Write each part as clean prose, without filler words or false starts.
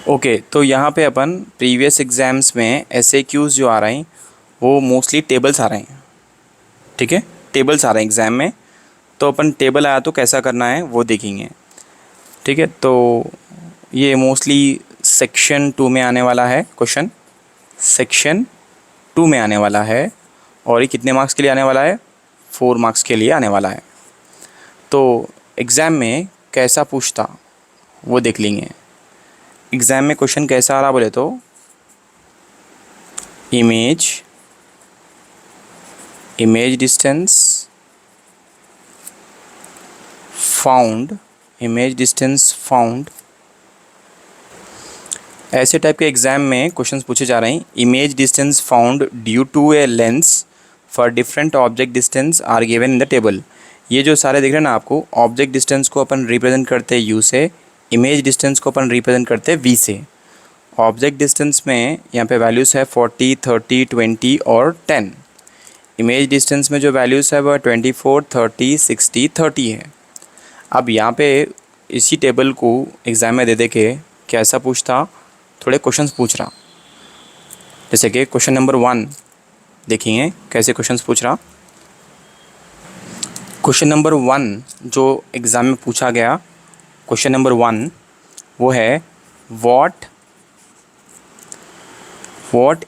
Okay, तो यहाँ पे अपन प्रीवियस एग्जाम्स में एसएक्यूज जो आ रहे हैं वो मोस्टली टेबल्स आ रहे हैं। ठीक है, टेबल्स आ रहे हैं एग्ज़ाम में, तो अपन टेबल आया तो कैसा करना है वो देखेंगे। ठीक है, तो ये मोस्टली सेक्शन 2 में आने वाला है क्वेश्चन, सेक्शन 2 में आने वाला है। और ये कितने मार्क्स के लिए आने वाला है? 4 मार्क्स के लिए आने वाला है। तो एग्ज़ाम में कैसा पूछता वो देख लेंगे। एग्ज़ाम में क्वेश्चन कैसा आ रहा बोले तो image distance found, image distance found, ऐसे टाइप के एग्ज़ाम में क्वेश्चंस पूछे जा रहे हैं। Image distance found due to a lens for different object distance are given in the table. ये जो सारे दिख रहे हैं ना आपको, ऑब्जेक्ट डिस्टेंस को अपन रिप्रेजेंट करते हैं यू से, इमेज डिस्टेंस को अपन रिप्रेजेंट करते हैं वी से। ऑब्जेक्ट डिस्टेंस में यहाँ पे वैल्यूज़ है 40, 30, 20 और 10। इमेज डिस्टेंस में जो वैल्यूज़ है वह 24, 30, 60, 30 है। अब यहाँ पे इसी टेबल को एग्ज़ाम में दे के कैसा पूछता, थोड़े क्वेश्चंस पूछ रहा। जैसे कि क्वेश्चन नंबर 1 देखेंगे कैसे क्वेश्चंस पूछ रहा। क्वेश्चन नंबर 1 जो एग्ज़ाम में पूछा गया, क्वेश्चन नंबर 1 वो है what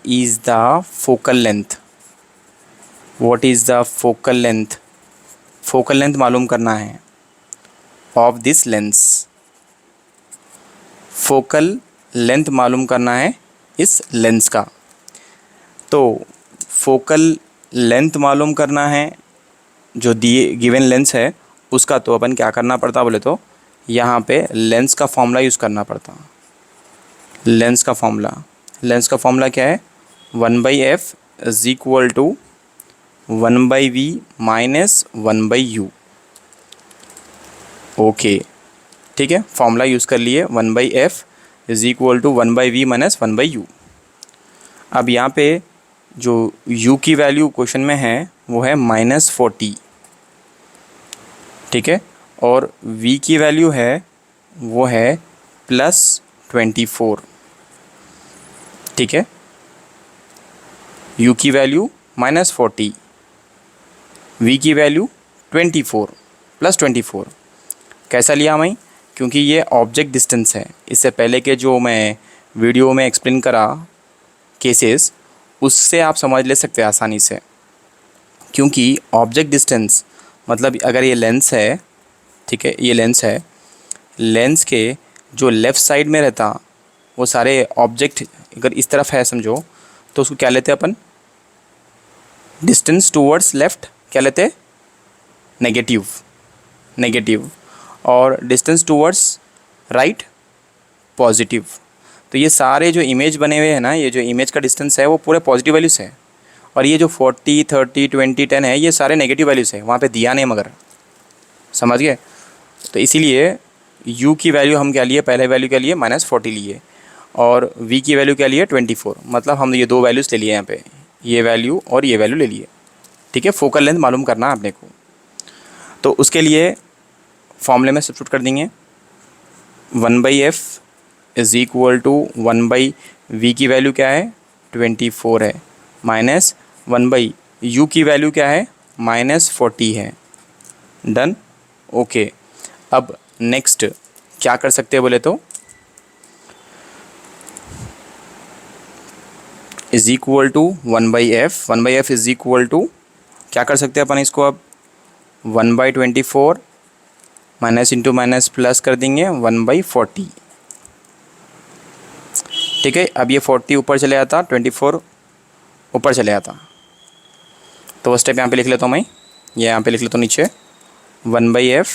is the focal length. What is the focal length, focal length मालूम करना है of this lens. Focal length मालूम करना है इस लेंस का। तो फोकल लेंथ मालूम करना है जो दिए गिवन लेंस है उसका, तो अपन क्या करना पड़ता बोले तो यहाँ पे लेंस का फॉर्मूला यूज़ करना पड़ता। लेंस का फॉर्मूला क्या है? 1/f is equal to 1/v minus 1/u। Okay, ठीक है, फॉर्मूला यूज़ कर लिए 1/f is equal to 1/v minus 1/u। अब यहाँ पे जो u की वैल्यू क्वेश्चन में है वो है -40। ठीक है, और v की वैल्यू है वो है +24। ठीक है, u की वैल्यू -40, v की वैल्यू 24 +24। कैसा लिया मैं? क्योंकि ये ऑब्जेक्ट डिस्टेंस है। इससे पहले के जो मैं वीडियो में एक्सप्लेन करा केसेस, उससे आप समझ ले सकते हैं आसानी से। क्योंकि ऑब्जेक्ट डिस्टेंस मतलब अगर ये लेंस है, ठीक है, ये लेंस है, लेंस के जो लेफ़्ट साइड में रहता वो सारे ऑब्जेक्ट अगर इस तरफ है समझो, तो उसको क्या लेते हैं अपन? डिस्टेंस टूवर्ड्स लेफ़्ट क्या लेते हैं? नेगेटिव। और डिस्टेंस टूवर्ड्स राइट पॉजिटिव। तो ये सारे जो इमेज बने हुए हैं ना, ये जो इमेज का डिस्टेंस है वो पूरे पॉजिटिव वैल्यूज़ है। और ये जो 40, 30, 20, 10 है ये सारे नेगेटिव वैल्यूज़ है, वहाँ पे दिया नहीं मगर, समझ गए? तो इसीलिए u की वैल्यू हम क्या लिए? पहले वैल्यू क्या लिए? -40 लिए। और v की वैल्यू क्या लिए? 24। मतलब हम ये दो वैल्यूज़ ले लिए यहाँ पे, ये वैल्यू और ये वैल्यू ले लिए। ठीक है, फोकल लेंथ मालूम करना है अपने को। तो उसके लिए फॉर्मूले में सब्स्टिट्यूट कर देंगे। 1/f is equal to 1/v की वैल्यू क्या है? 24 है, माइनस 1/u की वैल्यू क्या है? -40 है। Done, okay. अब नेक्स्ट क्या कर सकते हैं बोले तो is equal to 1/f is equal to क्या कर सकते हैं अपन इसको? अब 1/24 माइनस इंटू माइनस प्लस कर देंगे 1/40। ठीक है, अब ये 40 ऊपर चले जाता, 24 ऊपर चले जाता। तो वो स्टेप यहाँ पे लिख लेता हूँ मैं, ये यहाँ पे लिख लेता हूँ नीचे। 1/f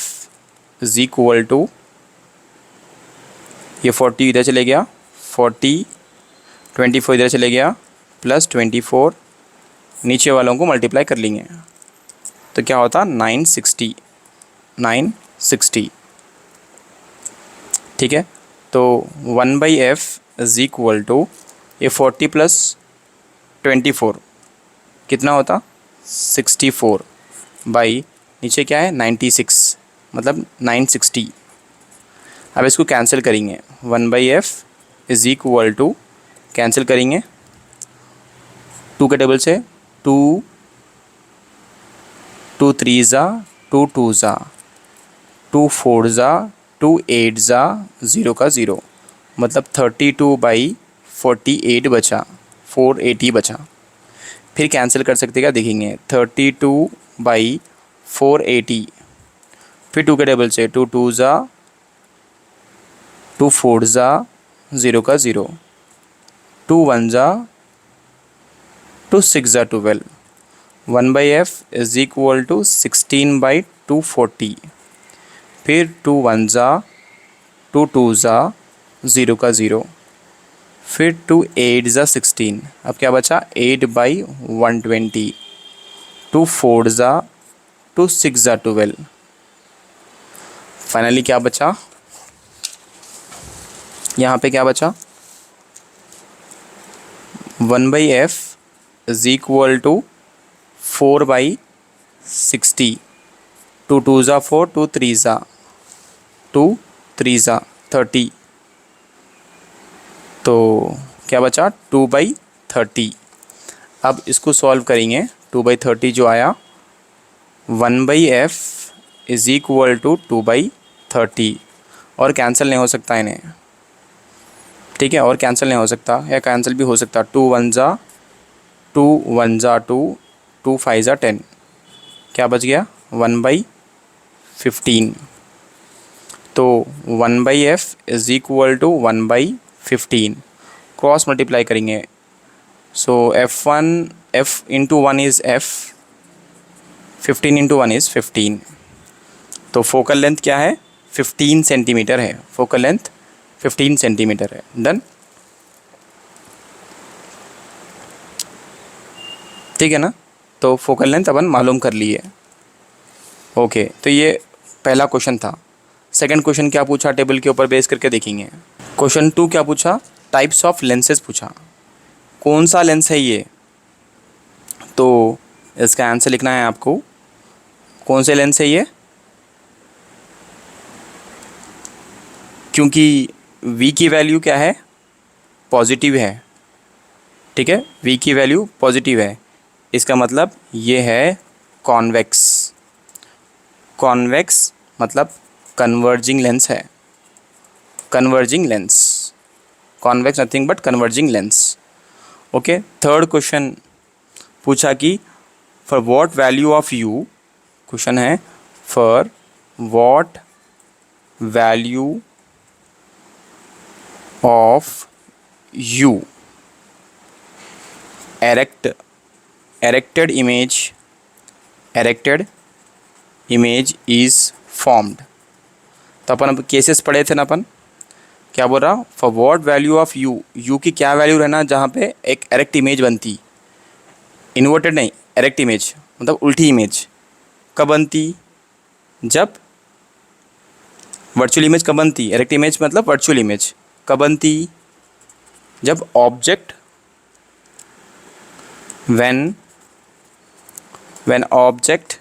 इज़ इक्वल टू, ये 40 इधर चले गया, 24 इधर चले गया, प्लस 24 नीचे वालों को मल्टीप्लाई कर लेंगे तो क्या होता? 960। ठीक है, तो 1/f इज़ इक्वल टू ये 40 प्लस 24 कितना होता? 64 बाई नीचे क्या है? 96, मतलब 960। अब इसको कैंसिल करेंगे। 1/f is equal to, cancel करेंगे 2 के टेबल से, 2 2 3 ज़ा, 2 2 ज़ा, 2 4 ज़ा, 2 8 ज़ा, 0 का 0, मतलब 32/48 बचा, 480 बचा। फिर कैंसिल कर सकते क्या देखेंगे, 32/480, फिर 2 के टेबल से, 2 2 ज़ा, 2 4 ज़ा, 0 का 0, 2 1 ज़ा, 2 6 ज़ा 12, 1/f इज इक्वल टू 16/240, फिर 2 1 ज़ा, 2 2 ज़ा, 0 का 0, फिर 2 8 ज़ा 16, अब क्या बचा 8/120, 2 4 ज़ा, 2 6 ज़ा 12, फाइनली क्या बचा, यहाँ पे क्या बचा, 1/f इज इक्वल टू 4/60, 2 2 ज़ा 4, 2 3 ज़ा 2 3 ज़ा 30, तो क्या बचा 2/30। अब इसको सॉल्व करेंगे, 2/30 जो आया, 1/f इज इक्वल टू 2/30, और कैंसिल नहीं हो सकता इन्हें, ठीक है, और कैंसिल नहीं हो सकता, या कैंसिल भी हो सकता, 2 1 ज़ा 2, 1 ज़ा 2, 2 5 ज़ा 10, क्या बच गया 1/15, तो 1/f is equal to 1/15, cross multiply करेंगे, so f1 f into 1 is f, 15 into 1 is 15, तो फोकल लेंथ क्या है 15 सेंटीमीटर है, फोकल लेंथ 15 सेंटीमीटर है। डन, ठीक है ना, तो फोकल लेंथ अपन मालूम कर लिए। ओके, तो ये पहला क्वेश्चन था। सेकंड क्वेश्चन क्या पूछा, टेबल के ऊपर बेस करके देखेंगे। क्वेश्चन 2 क्या पूछा, टाइप्स ऑफ लेंसेज पूछा, कौन सा लेंस है ये, तो इसका आंसर लिखना है आपको, कौन से लेंस है ये, क्योंकि v की वैल्यू क्या है पॉजिटिव है, ठीक है, v की वैल्यू पॉजिटिव है, इसका मतलब ये है कॉन्वेक्स, कॉन्वेक्स मतलब कन्वर्जिंग लेंस है, converging lens, convex nothing but converging lens. Okay, third question पूछा कि for what value of u, question है for what value of u erected image is formed। तो अपन अब केसेस पढ़े थे ना, अपन क्या बोल रहा, for what value of u की क्या वैल्यू रहना जहाँ पे एक एरेक्ट इमेज बनती, इन्वर्टेड नहीं, एरेक्ट इमेज मतलब उल्टी इमेज कब बनती, जब वर्चुअल इमेज कब बनती, एरेक्ट इमेज मतलब वर्चुअल इमेज कब बनती, जब object when object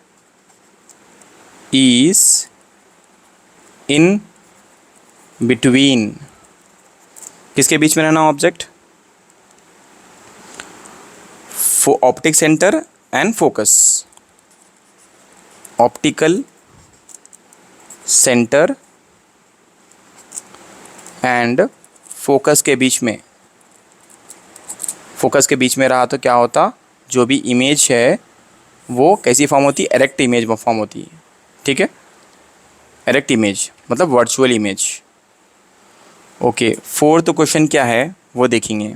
is in between, किसके बीच में रहना object, optic centre and focus, optical centre and focus के बीच में, फोकस के बीच में रहा तो क्या होता, जो भी इमेज है वो कैसी फॉर्म होती, एरेक्ट इमेज में फॉर्म होती है, ठीक है, एरेक्ट इमेज मतलब virtual image. Okay, fourth question क्या है वो देखेंगे,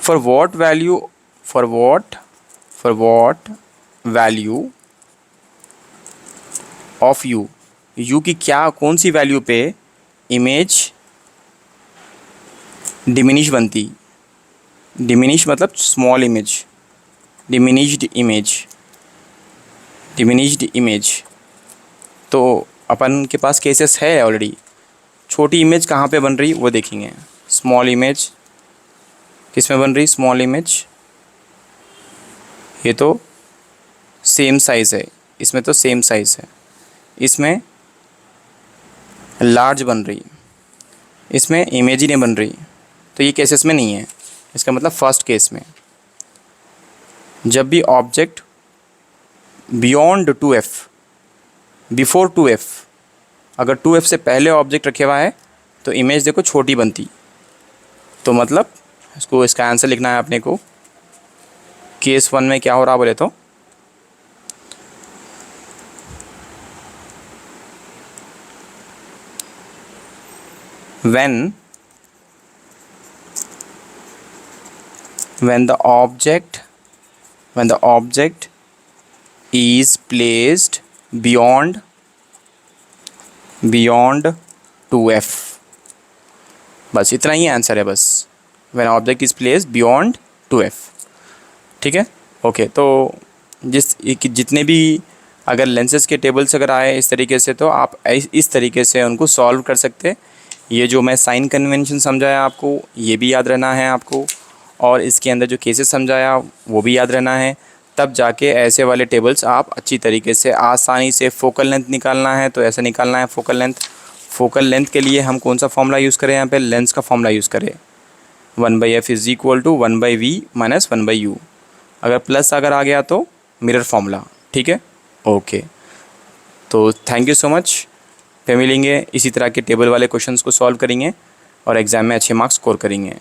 for what value of you की क्या कौन सी वैल्यू पे इमेज डिमिनिश बनती, डिमिनिश मतलब स्मॉल इमेज, डिमिनिश्ड इमेज, तो अपन के पास केसेस है ऑलरेडी, छोटी इमेज कहाँ पे बन रही वो देखेंगे, स्मॉल इमेज किस में बन रही, स्मॉल इमेज ये तो सेम साइज़ है, इसमें तो सेम साइज़ है, इसमें लार्ज बन रही, इसमें इमेज ही नहीं बन रही, तो ये केसेस में नहीं है। इसका मतलब फर्स्ट केस में जब भी object beyond 2f, before 2f, अगर 2f से पहले ऑब्जेक्ट रखे हुआ है तो इमेज देखो छोटी बनती। तो मतलब इसका आंसर लिखना है अपने को। केस 1 में क्या हो रहा बोले तो when the object is placed beyond 2f, बस इतना ही आंसर है बस। when object is placed beyond 2f, ठीक है। ओके, तो जितने भी अगर लेंसेज के टेबल्स अगर आए इस तरीके से, तो आप इस तरीके से उनको सॉल्व कर सकते। ये जो मैं साइन कन्वेंशन समझाया आपको, ये भी याद रहना है आपको, और इसके अंदर जो केसेस समझाया वो भी याद रहना है। तब जाके ऐसे वाले टेबल्स आप अच्छी तरीके से आसानी से, फोकल लेंथ निकालना है तो ऐसा निकालना है फोकल लेंथ। फोकल लेंथ के लिए हम कौन सा फॉर्मूला यूज़ करें, यहाँ पे लेंस का फॉर्मूला यूज़ करें, 1/f is equal to 1/v minus 1/u। अगर प्लस अगर आ गया तो मिरर फॉर्मूला, ठीक है। ओके, तो थैंक यू सो मच। फिर मिलेंगे, इसी तरह के टेबल वाले क्वेश्चंस को सॉल्व करेंगे और एग्ज़ाम में अच्छे मार्क्स स्कोर करेंगे।